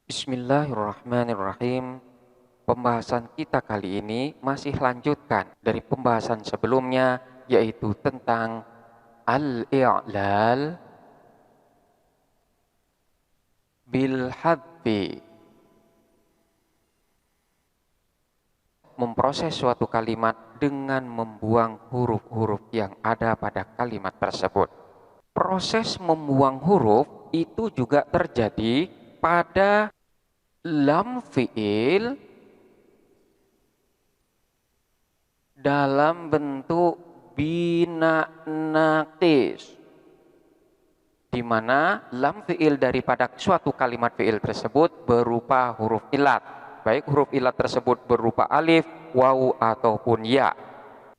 Bismillahirrahmanirrahim. Pembahasan kita kali ini masih lanjutkan dari pembahasan sebelumnya, yaitu tentang al-i'lal bil hadfi. Memproses suatu kalimat dengan membuang huruf-huruf yang ada pada kalimat tersebut. Proses membuang huruf itu juga terjadi pada lam fi'il dalam bentuk bina naqis, di mana lam fi'il daripada suatu kalimat fi'il tersebut berupa huruf ilat, baik huruf ilat tersebut berupa alif, wawu ataupun ya.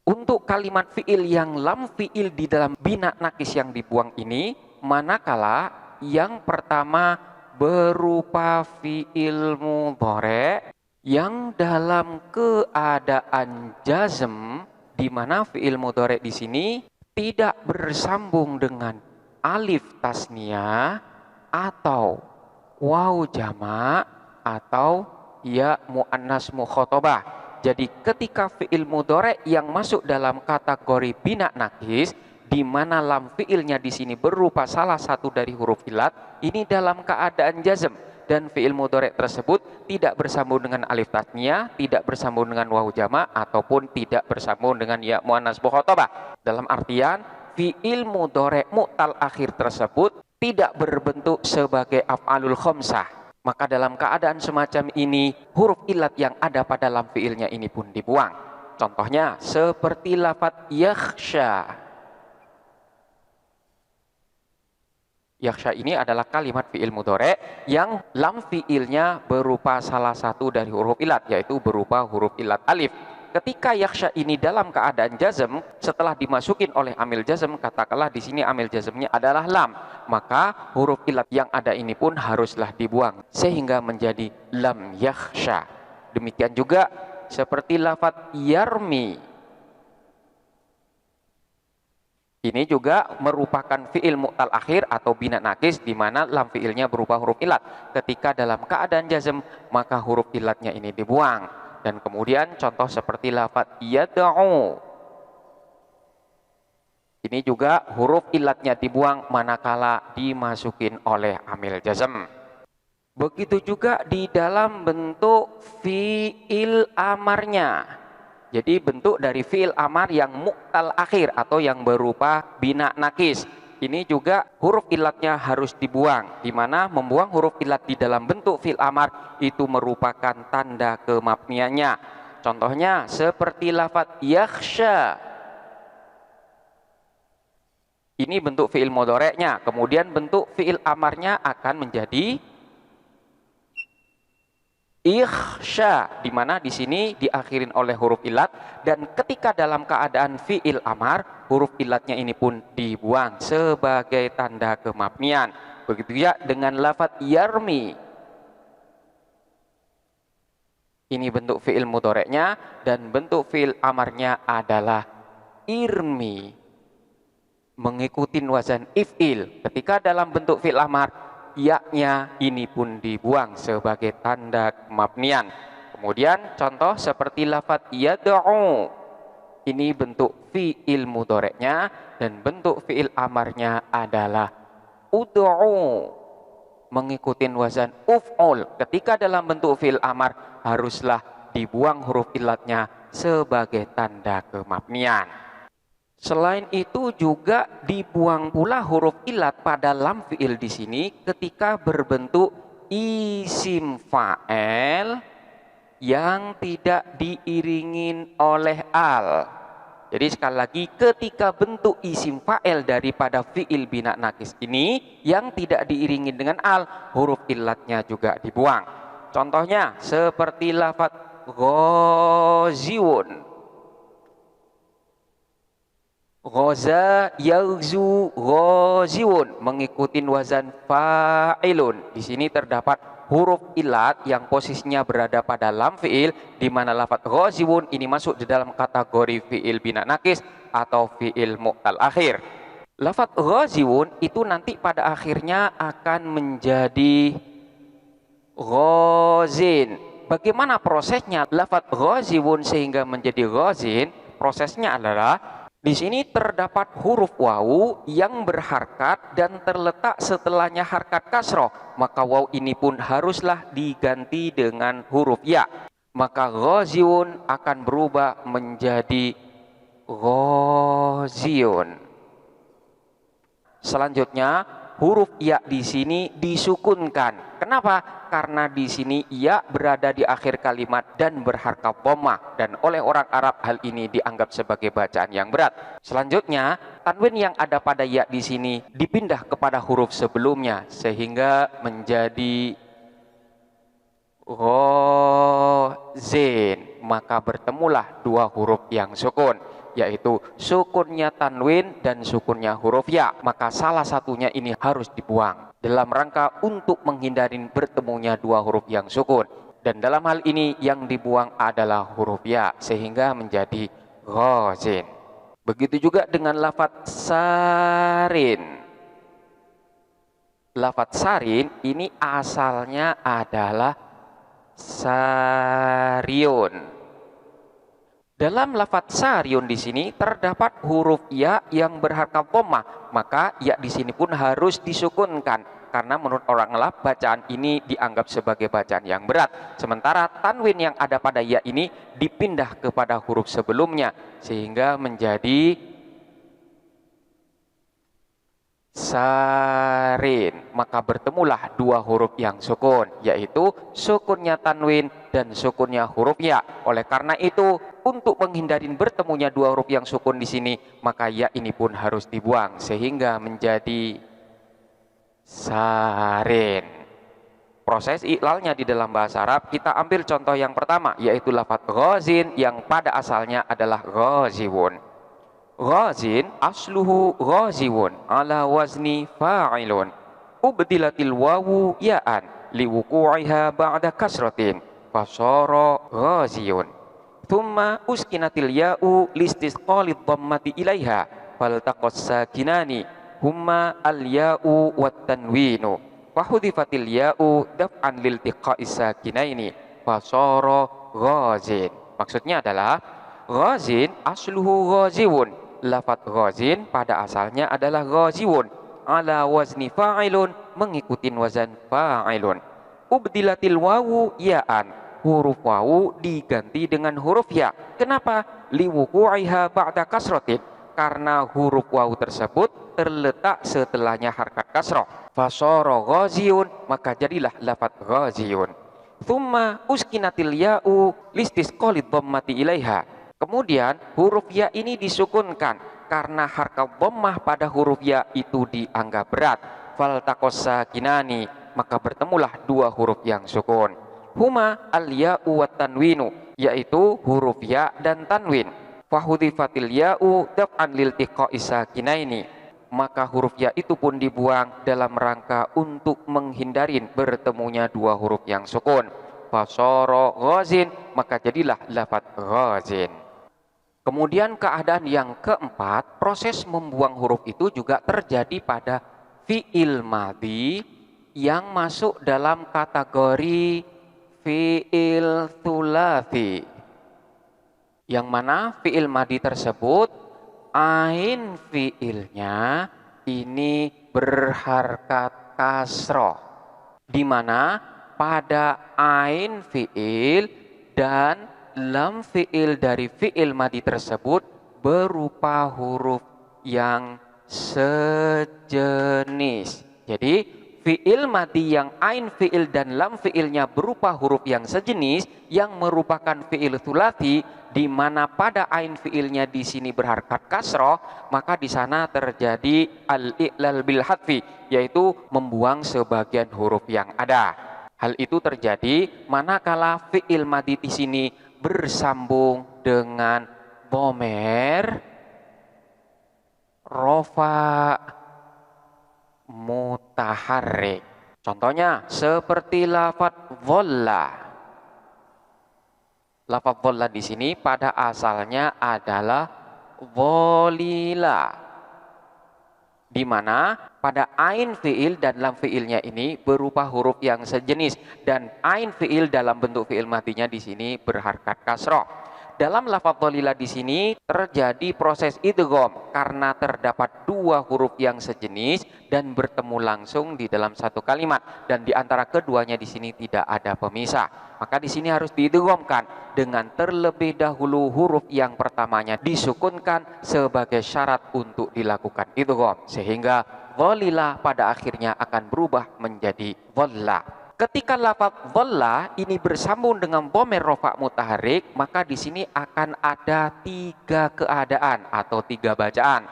Untuk kalimat fi'il yang lam fi'il di dalam bina naqis yang dibuang ini, manakala yang pertama berupa fi'il mudhari yang dalam keadaan jazm, di mana fi'il mudhari di sini tidak bersambung dengan alif tasniyah atau waw jamak atau ya muannas mukhatabah. Jadi ketika fi'il mudhari yang masuk dalam kategori bina naqis, di mana lam fi'ilnya di sini berupa salah satu dari huruf ilat, ini dalam keadaan jazm, dan fi'il mudhari tersebut tidak bersambung dengan alif tasniyah, tidak bersambung dengan waw jamak ataupun tidak bersambung dengan ya muannas mukhatabah. Dalam artian fi'il mudhari mu'tal akhir tersebut tidak berbentuk sebagai af'alul khamsah. Maka dalam keadaan semacam ini, huruf ilat yang ada pada lam fi'ilnya ini pun dibuang. Contohnya seperti lafadz yakhsha. Yakhsha ini adalah kalimat fi'il mudhari yang lam fi'ilnya berupa salah satu dari huruf ilat, yaitu berupa huruf ilat alif. Ketika yakhsha ini dalam keadaan jazm, setelah dimasukin oleh amil jazm, katakanlah di sini amil jazmnya adalah lam, maka huruf ilat yang ada ini pun haruslah dibuang sehingga menjadi lam yakhsha. Demikian juga seperti lafadz yarmi. Ini juga merupakan fi'il mu'tal akhir atau bina naqis, di mana lam fi'ilnya berupa huruf ilat. Ketika dalam keadaan jazm, maka huruf ilatnya ini dibuang. Dan kemudian contoh seperti lafadz yad'u. Ini juga huruf ilatnya dibuang manakala dimasukin oleh amil jazm. Begitu juga di dalam bentuk fi'il amarnya. Jadi bentuk dari fi'il amar yang mu'tal akhir atau yang berupa bina naqis. Ini juga huruf ilatnya harus dibuang, di mana membuang huruf ilat di dalam bentuk fi'il amar itu merupakan tanda kemabniannya. Contohnya seperti lafadz yakhsha. Ini bentuk fi'il mudhari'nya, kemudian bentuk fi'il amarnya akan menjadi ikhsha, di mana di sini diakhirin oleh huruf ilat, dan ketika dalam keadaan fi'il amar, huruf ilatnya ini pun dibuang sebagai tanda kemabnian. Begitu ya dengan lafadz yarmi. Ini bentuk fi'il mudhari'nya, dan bentuk fi'il amarnya adalah irmi, mengikuti wazan if'il. Ketika dalam bentuk fi'il amar, ya-nya ini pun dibuang sebagai tanda kemabnian. Kemudian contoh seperti lafadz yad'u. Ini bentuk fi'il mudhari'nya, dan bentuk fi'il amarnya adalah ud'u, mengikuti wazan uf'ul. Ketika dalam bentuk fi'il amar, haruslah dibuang huruf ilatnya sebagai tanda kemabnian. Selain itu juga dibuang pula huruf ilat pada lam fi'il di sini ketika berbentuk isim fa'il yang tidak diiringin oleh al. Jadi sekali lagi, ketika bentuk isim fa'il daripada fi'il bina naqis ini yang tidak diiringi dengan al, huruf ilatnya juga dibuang. Contohnya seperti lafadz ghaziun. Ghaza yaghzu ghaziun, mengikuti wazan fa'ilun. Di sini terdapat huruf ilat yang posisinya berada pada lam fi'il, di mana lafadz ghaziun ini masuk di dalam kategori fi'il bina naqis atau fi'il mu'tal akhir. Lafadz ghaziun itu nanti pada akhirnya akan menjadi ghazin. Bagaimana prosesnya lafaz ghaziun sehingga menjadi ghazin? Prosesnya adalah di sini terdapat huruf wawu yang berharkat dan terletak setelahnya harkat kasroh. Maka wawu ini pun haruslah diganti dengan huruf ya. Maka ghaziun akan berubah menjadi ghaziun. Selanjutnya, huruf ya di sini disukunkan. Kenapa? Karena di sini ya berada di akhir kalimat dan berharkat dhammah, dan oleh orang Arab hal ini dianggap sebagai bacaan yang berat. Selanjutnya, tanwin yang ada pada ya di sini dipindah kepada huruf sebelumnya sehingga menjadi ghazin. Maka bertemulah dua huruf yang sukun, yaitu sukunnya tanwin dan sukunnya huruf ya. Maka salah satunya ini harus dibuang dalam rangka untuk menghindari bertemunya dua huruf yang sukun. Dan dalam hal ini yang dibuang adalah huruf ya sehingga menjadi ghazin. Begitu juga dengan lafadz sarin. Lafadz sarin ini asalnya adalah sariun. Dalam lafadz sariun di sini terdapat huruf ya yang berharkat dhammah, maka ya di sini pun harus disukunkan karena menurut orang Arab bacaan ini dianggap sebagai bacaan yang berat. Sementara tanwin yang ada pada ya ini dipindah kepada huruf sebelumnya sehingga menjadi sarin. Maka bertemulah dua huruf yang sukun, yaitu sukunnya tanwin dan sukunnya huruf ya. Oleh karena itu, untuk menghindari bertemunya dua huruf yang sukun di sini, maka ya ini pun harus dibuang sehingga menjadi sarin. Proses iklalnya di dalam bahasa Arab kita ambil contoh yang pertama, yaitu lafadz ghazin yang pada asalnya adalah ghaziun. Ghazin asluhu ghaziun ala wazni fa'ilun. Ubdilatil wawu ya'an liwuku'iha ba'da kasratin fasara ghaziyun. Thumma uskinatil ya'u listisqalid dhammati ilaiha faltaqas sakinani humma al ya'u wat tanwinu fahudhifatil ya'u daf'an liltiqa'is sakinaini fasara ghazin. Maksudnya adalah ghazin asluhu ghaziun. Lafadz ghazin pada asalnya adalah ghaziun ala wazni fa'ilun, mengikuti wazan fa'ilun. Ubdilatil wawu ya'an, huruf wawu diganti dengan huruf ya. Kenapa? Liwuku'iha ba'da kasratin, karena huruf wawu tersebut terletak setelahnya harkat kasrah. Fasara ghaziyun, maka jadilah lafadz ghaziyun. Thumma uskinatil ya'u listisqalid dhammati ilaiha. Kemudian huruf ya ini disukunkan karena harkat dhammah pada huruf ya itu dianggap berat. Faltaqas sakinani, maka bertemulah dua huruf yang sukun. Huma al-ya'u wat tanwinu, yaitu huruf ya dan tanwin. Fahudhifatil ya'u daf'an liltiqa'is sakinaini, maka huruf ya itu pun dibuang dalam rangka untuk menghindari bertemunya dua huruf yang sukun. Fasara ghazin, maka jadilah lafadz ghazin. Kemudian keadaan yang keempat, proses membuang huruf itu juga terjadi pada fi'il madhi yang masuk dalam kategori fi'il thulathi. Yang mana fi'il madhi tersebut, ain fi'ilnya ini berharkat kasroh. Di mana pada ain fi'il dan lam fi'il dari fi'il madhi tersebut berupa huruf yang sejenis. Jadi fi'il madhi yang ain fi'il dan lam fi'ilnya berupa huruf yang sejenis yang merupakan fi'il thulathi, di mana pada ain fi'ilnya di sini berharkat kasroh, maka di sana terjadi al-i'lal bil hadfi, yaitu membuang sebagian huruf yang ada. Hal itu terjadi manakala fi'il madhi di sini bersambung dengan dhamir rofa mutaharrik. Contohnya seperti lafadz dhalla. Lafadz dhalla di sini pada asalnya adalah dhalila, di mana pada ain fi'il dan lam fi'ilnya ini berupa huruf yang sejenis, dan ain fi'il dalam bentuk fi'il madinya di sini berharkat kasroh. Dalam lafaz dhalila di sini terjadi proses idgham karena terdapat dua huruf yang sejenis dan bertemu langsung di dalam satu kalimat, dan di antara keduanya di sini tidak ada pemisah. Maka di sini harus diidghamkan dengan terlebih dahulu huruf yang pertamanya disukunkan sebagai syarat untuk dilakukan idgham, sehingga dhalila pada akhirnya akan berubah menjadi dhalla. Ketika lafaz dhalla ini bersambung dengan dhamir rafa' mutaharrik, maka di sini akan ada tiga keadaan atau tiga bacaan.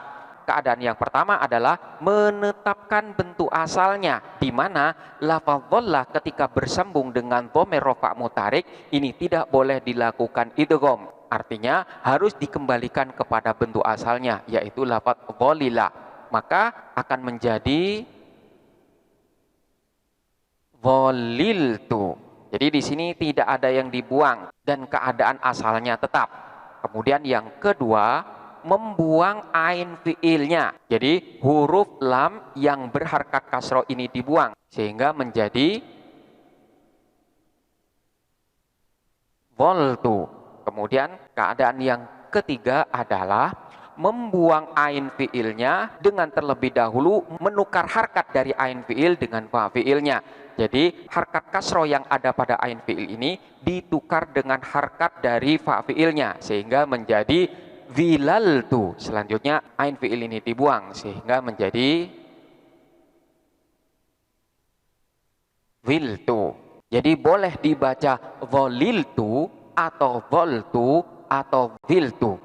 Keadaan yang pertama adalah menetapkan bentuk asalnya, di mana lafaz dhalla ketika bersambung dengan dhamir rafa' mutaharrik ini tidak boleh dilakukan idgham. Artinya harus dikembalikan kepada bentuk asalnya, yaitu lafaz dhalila. Maka akan menjadi dhaliltu. Jadi di sini tidak ada yang dibuang dan keadaan asalnya tetap. Kemudian yang kedua, membuang ain fiilnya. Jadi huruf lam yang berharkat kasroh ini dibuang sehingga menjadi dhaltu. Kemudian keadaan yang ketiga adalah membuang ain fiilnya dengan terlebih dahulu menukar harkat dari ain fiil dengan fa fiilnya. Jadi harkat kasroh yang ada pada ain fiil ini ditukar dengan harkat dari fa fiilnya sehingga menjadi zilaltu. Selanjutnya ain fiil ini dibuang sehingga menjadi ziltu. Jadi boleh dibaca dhaliltu atau dhaltu atau ziltu.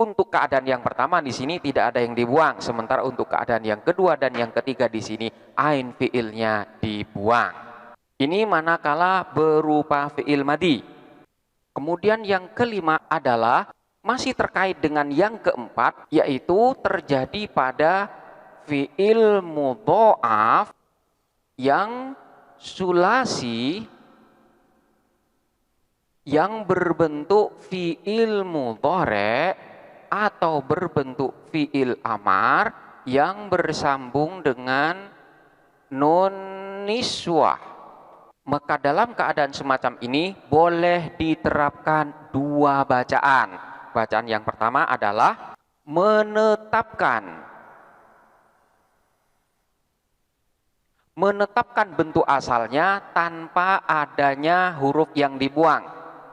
Untuk keadaan yang pertama di sini tidak ada yang dibuang, sementara untuk keadaan yang kedua dan yang ketiga di sini ain fiilnya dibuang. Ini manakala berupa fiil madi. Kemudian yang kelima adalah masih terkait dengan yang keempat, yaitu terjadi pada fiil mudha'af yang sulasi yang berbentuk fiil mudhari' atau berbentuk fiil amar yang bersambung dengan nun niswah. Maka dalam keadaan semacam ini boleh diterapkan dua bacaan. Bacaan yang pertama adalah menetapkan bentuk asalnya tanpa adanya huruf yang dibuang.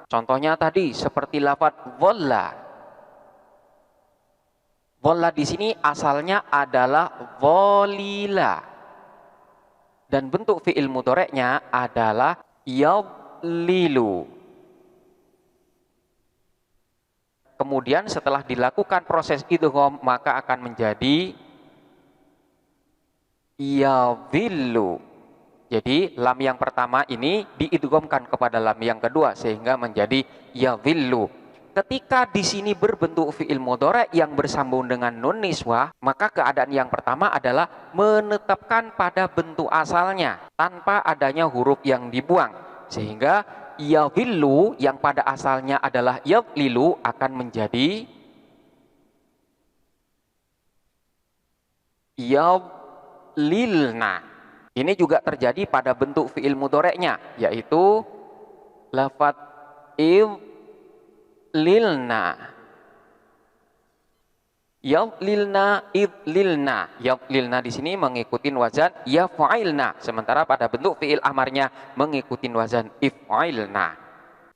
Contohnya tadi seperti lafaz dhalla. Dhalla di sini asalnya adalah dhalila dan bentuk fiil mudhari'nya adalah yadlilu. Kemudian setelah dilakukan proses idgham maka akan menjadi yadhillu. Jadi lam yang pertama ini diidghamkan kepada lam yang kedua sehingga menjadi yadhillu. Ketika di sini berbentuk fiil mudhari' yang bersambung dengan nun niswah, maka keadaan yang pertama adalah menetapkan pada bentuk asalnya tanpa adanya huruf yang dibuang, sehingga yadhillu yang pada asalnya adalah yadlilu akan menjadi yadlilna. Ini juga terjadi pada bentuk fiil mudhari'nya, yaitu lafaz lilna, yadlilna, idlilna. Yadlilna di sini mengikuti wazan yaf'ilna, sementara pada bentuk fiil amarnya mengikuti wazan if'ilna.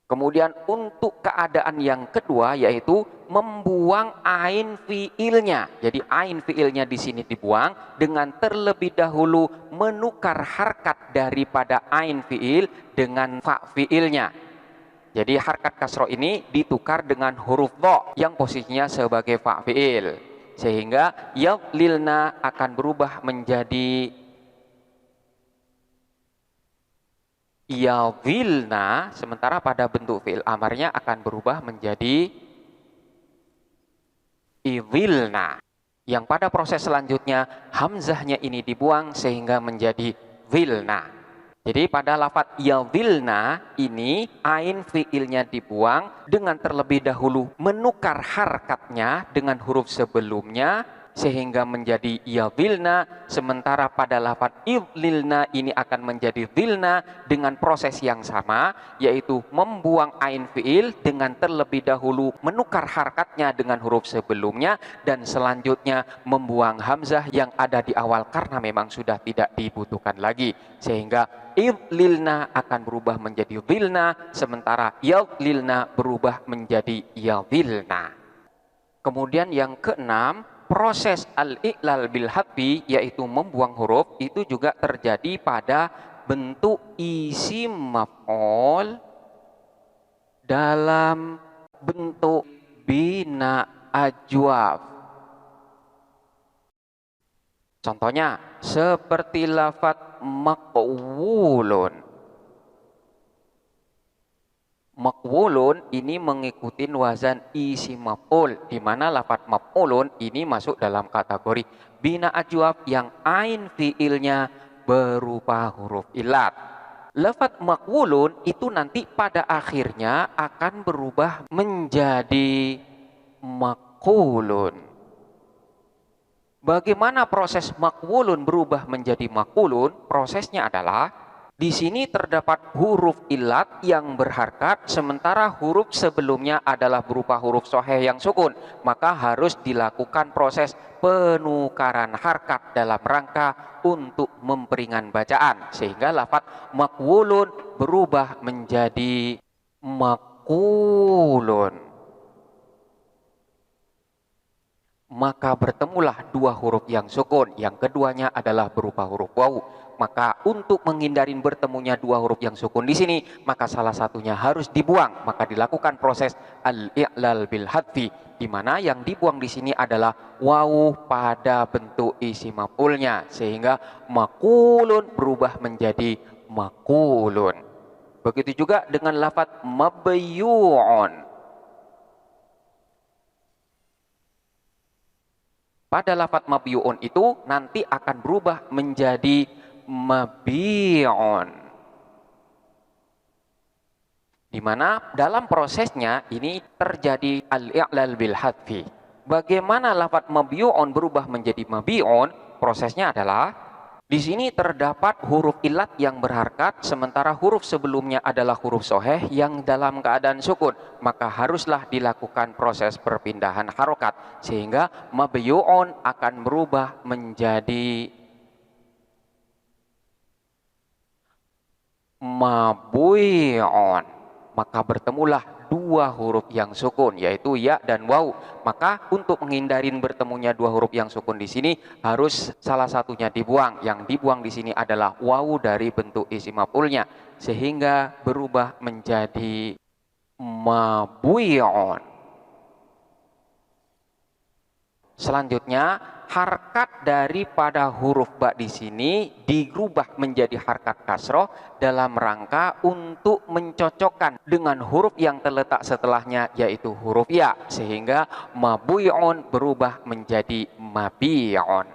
Kemudian untuk keadaan yang kedua yaitu membuang ain fiilnya. Jadi ain fiilnya di sini dibuang dengan terlebih dahulu menukar harkat daripada ain fiil dengan fa fiilnya. Jadi harkat kasroh ini ditukar dengan huruf dha yang posisinya sebagai fa fiil, sehingga yadlilna akan berubah menjadi yadhilna, sementara pada bentuk fiil amarnya akan berubah menjadi idhilna. Yang pada proses selanjutnya hamzahnya ini dibuang sehingga menjadi dhilna. Jadi pada lafaz yadhilna ini ain fiilnya dibuang dengan terlebih dahulu menukar harkatnya dengan huruf sebelumnya sehingga menjadi yadhilna, sementara pada lafaz idlilna ini akan menjadi dhilna dengan proses yang sama, yaitu membuang ain fiil dengan terlebih dahulu menukar harkatnya dengan huruf sebelumnya, dan selanjutnya membuang hamzah yang ada di awal karena memang sudah tidak dibutuhkan lagi, sehingga idlilna akan berubah menjadi dhilna, sementara yadlilna berubah menjadi yadhilna. Kemudian yang keenam, proses al-i'lal bil hadfi, yaitu membuang huruf, itu juga terjadi pada bentuk isim maf'ul dalam bentuk bina ajwaf. Contohnya seperti lafaz maqwulun. Maqwulun ini mengikuti wazan isim maf'ul, di mana lafaz maf'ulun ini masuk dalam kategori bina ajwaf yang ain fiilnya berupa huruf ilat. Lafaz maqwulun itu nanti pada akhirnya akan berubah menjadi maqulun. Bagaimana proses maqwulun berubah menjadi maqulun? Prosesnya adalah di sini terdapat huruf ilat yang berharkat, sementara huruf sebelumnya adalah berupa huruf soheh yang sukun. Maka harus dilakukan proses penukaran harkat dalam rangka untuk memperingan bacaan, sehingga lafaz maqwulun berubah menjadi maqulun. Maka bertemulah dua huruf yang sukun, yang keduanya adalah berupa huruf wawu. Maka untuk menghindari bertemunya dua huruf yang sukun di sini, maka salah satunya harus dibuang. Maka dilakukan proses al-i'lal bil hadfi, di mana yang dibuang di sini adalah wawu pada bentuk isim maf'ulnya, sehingga maqulun berubah menjadi maqulun. Begitu juga dengan lafaz mabyu'un. Pada lafaz mabyu'un itu nanti akan berubah menjadi mabi'un, di mana dalam prosesnya ini terjadi al-i'lal bil hadfi. Bagaimana lafaz mabi'un berubah menjadi mabi'un? Prosesnya adalah di sini terdapat huruf ilat yang berharkat, sementara huruf sebelumnya adalah huruf soheh yang dalam keadaan sukun. Maka haruslah dilakukan proses perpindahan harokat, sehingga mabi'un akan berubah menjadi mabui'un. Maka bertemulah dua huruf yang sukun, yaitu ya dan waw. Maka untuk menghindari bertemunya dua huruf yang sukun di sini, harus salah satunya dibuang. Yang dibuang di sini adalah waw dari bentuk isim maf'ulnya, sehingga berubah menjadi mabui'un. Selanjutnya, harkat daripada huruf ba di sini dirubah menjadi harkat kasroh dalam rangka untuk mencocokkan dengan huruf yang terletak setelahnya, yaitu huruf ya, sehingga mabui'un berubah menjadi mabi'un.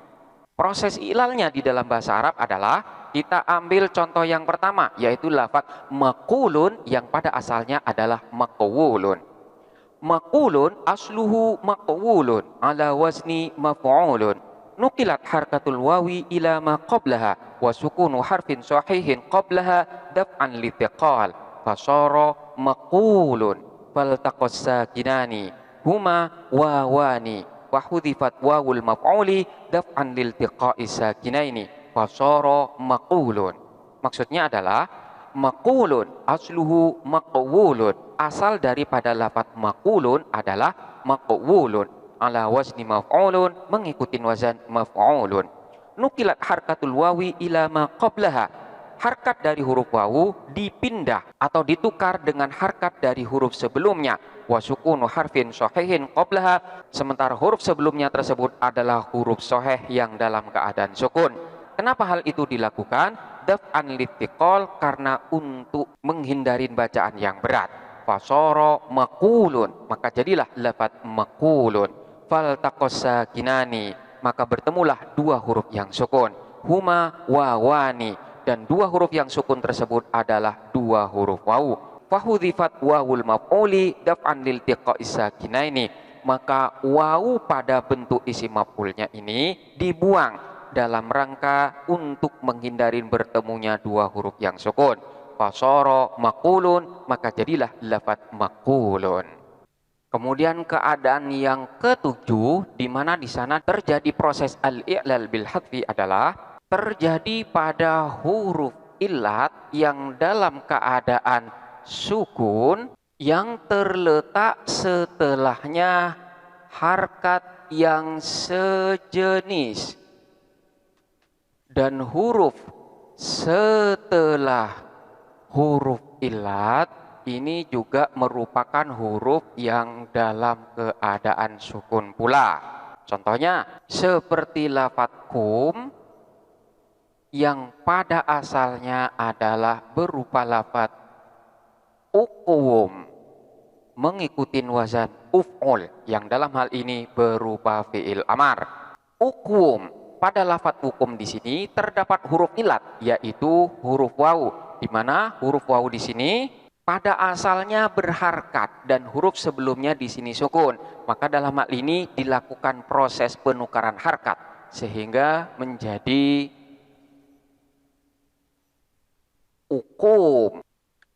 Proses ilalnya di dalam bahasa Arab adalah, kita ambil contoh yang pertama, yaitu lafaz maqulun yang pada asalnya adalah maqwulun. Maqulun asluhu maqwulun ala wazni maf'ulun. Nukilat harkatul wawi ila ma qablaha wa sukunu harfin sahihin qablaha daf'an litiqal fasara maqulun faltaqas sakinani huma wawani wa hudhifat wawul maf'uli daf'an liltiqa'is sakinaini fasara maqulun. Maksudnya adalah maqulun asluhu maqwulun, asal daripada lafaz maqulun adalah maqwulun ala wazni maf'ulun, mengikuti wazan maf'ulun. Nukilat harkatul wawi ila ma qablaha, harkat dari huruf wawu dipindah atau ditukar dengan harkat dari huruf sebelumnya. Wa sukunu harfin sahihin qablaha, sementara huruf sebelumnya tersebut adalah huruf sahih yang dalam keadaan sukun. Kenapa hal itu dilakukan? Daf'an litiqal, karena untuk menghindari bacaan yang berat. Fasara maqulun, maka jadilah lafaz maqulun. Faltaqas sakinani, maka bertemulah dua huruf yang sukun. Huma wawani, dan dua huruf yang sukun tersebut adalah dua huruf wawu. Fahudhifat wawul maf'uli daf'an liltiqa'is sakinaini, maka wawu pada bentuk isim maf'ulnya ini dibuang dalam rangka untuk menghindari bertemunya dua huruf yang sukun. Fasara maqulun, maka jadilah lafadz maqulun. Kemudian keadaan yang ketujuh, di mana di sana terjadi proses al-i'lal bil hadfi adalah terjadi pada huruf illat yang dalam keadaan sukun yang terletak setelahnya harkat yang sejenis, dan huruf setelah huruf illat ini juga merupakan huruf yang dalam keadaan sukun pula. Contohnya seperti lafadz kum yang pada asalnya adalah berupa lafadz uqum mengikuti wazan uf'ul yang dalam hal ini berupa fi'il amar. Uqum, pada lafadz uqum di sini terdapat huruf ilat yaitu huruf wawu, di mana huruf wawu di sini pada asalnya berharkat dan huruf sebelumnya di sini sukun. Maka dalam hal ini dilakukan proses penukaran harkat sehingga menjadi ukum.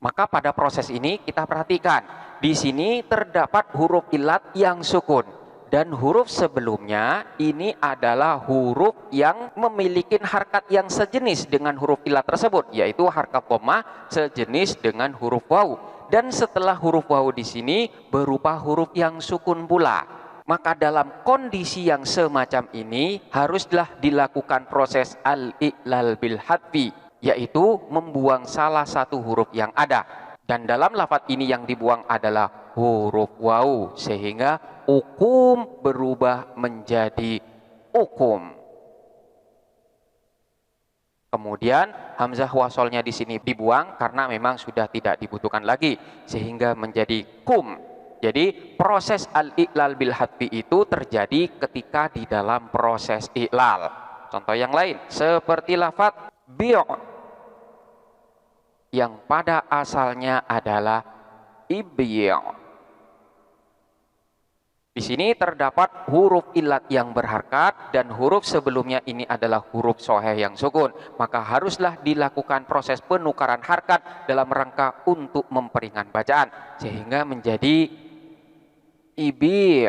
Maka pada proses ini kita perhatikan di sini terdapat huruf ilat yang sukun dan huruf sebelumnya ini adalah huruf yang memiliki harkat yang sejenis dengan huruf ilat tersebut, yaitu harkat koma sejenis dengan huruf wawu, dan setelah huruf wawu di sini berupa huruf yang sukun pula. Maka dalam kondisi yang semacam ini haruslah dilakukan proses al-i'lal bil hadfi, yaitu membuang salah satu huruf yang ada, dan dalam lafadz ini yang dibuang adalah huruf wawu sehingga ukum berubah menjadi ukum. Kemudian hamzah wasolnya di sini dibuang karena memang sudah tidak dibutuhkan lagi sehingga menjadi kum. Jadi proses al-i'lal bil hadfi itu terjadi ketika di dalam proses i'lal. Contoh yang lain seperti lafadz bi' yang pada asalnya adalah ibi'. Di sini terdapat huruf ilat yang berharkat dan huruf sebelumnya ini adalah huruf soheh yang sukun. Maka haruslah dilakukan proses penukaran harkat dalam rangka untuk memperingan bacaan sehingga menjadi ibi'.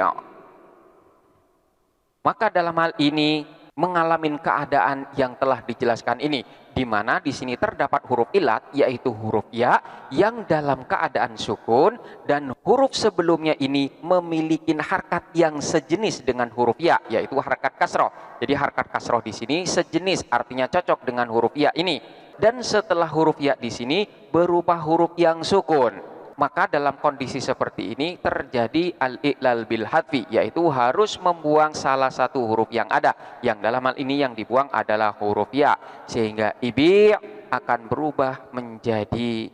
Maka dalam hal ini mengalami keadaan yang telah dijelaskan ini, di mana di sini terdapat huruf ilat yaitu huruf ya yang dalam keadaan sukun dan huruf sebelumnya ini memiliki harkat yang sejenis dengan huruf ya yaitu harkat kasroh. Jadi harkat kasroh di sini sejenis, artinya cocok dengan huruf ya ini, dan setelah huruf ya di sini berupa huruf yang sukun. Maka dalam kondisi seperti ini terjadi al-i'lal bil hadfi, yaitu harus membuang salah satu huruf yang ada, yang dalam hal ini yang dibuang adalah huruf ya, sehingga ibi' akan berubah menjadi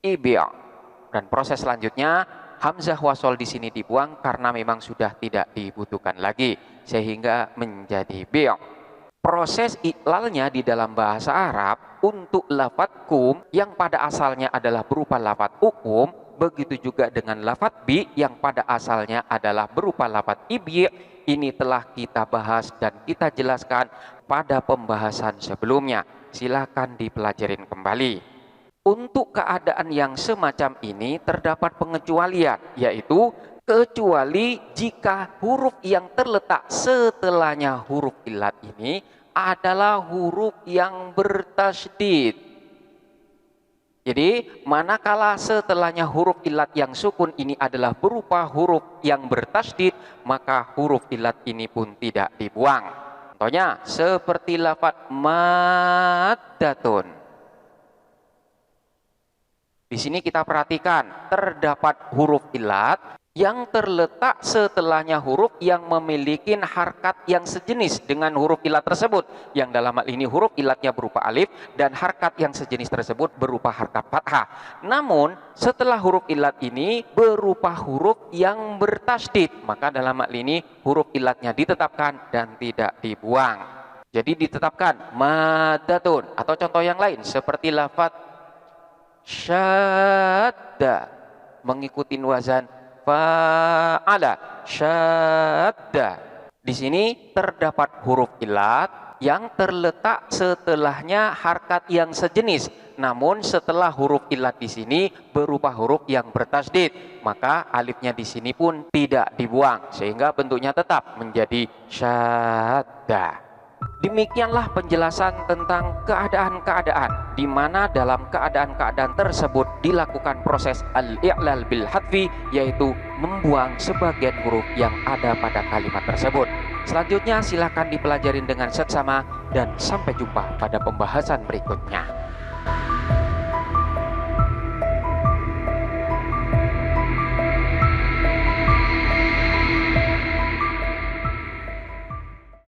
ibi'. Dan proses selanjutnya hamzah wasol di sini dibuang karena memang sudah tidak dibutuhkan lagi sehingga menjadi bi'. Proses i'lalnya di dalam bahasa Arab untuk lafadz kum yang pada asalnya adalah berupa lafadz ukum, begitu juga dengan lafadz bi yang pada asalnya adalah berupa lafadz ibi'. Ini telah kita bahas dan kita jelaskan pada pembahasan sebelumnya. Silakan dipelajarin kembali. Untuk keadaan yang semacam ini terdapat pengecualian, yaitu kecuali jika huruf yang terletak setelahnya huruf ilat ini adalah huruf yang bertasydid. Jadi manakala setelahnya huruf ilat yang sukun ini adalah berupa huruf yang bertasydid, maka huruf ilat ini pun tidak dibuang. Contohnya seperti lafadz maddatun. Di sini kita perhatikan terdapat huruf ilat yang terletak setelahnya huruf yang memiliki harkat yang sejenis dengan huruf ilat tersebut, yang dalam hal ini huruf ilatnya berupa alif dan harkat yang sejenis tersebut berupa harkat fathah. Namun setelah huruf ilat ini berupa huruf yang bertasydid, maka dalam hal ini huruf ilatnya ditetapkan dan tidak dibuang. Jadi ditetapkan maddatun, atau contoh yang lain seperti lafadz syadda mengikuti wazan fa'ala, syadda. Di sini terdapat huruf illat yang terletak setelahnya harkat yang sejenis. Namun setelah huruf illat di sini berupa huruf yang bertasdid, maka alifnya di sini pun tidak dibuang sehingga bentuknya tetap menjadi syadda. Demikianlah penjelasan tentang keadaan-keadaan di mana dalam keadaan-keadaan tersebut dilakukan proses al-i'lal bil hadfi, yaitu membuang sebagian huruf yang ada pada kalimat tersebut. Selanjutnya silakan dipelajari dengan seksama dan sampai jumpa pada pembahasan berikutnya.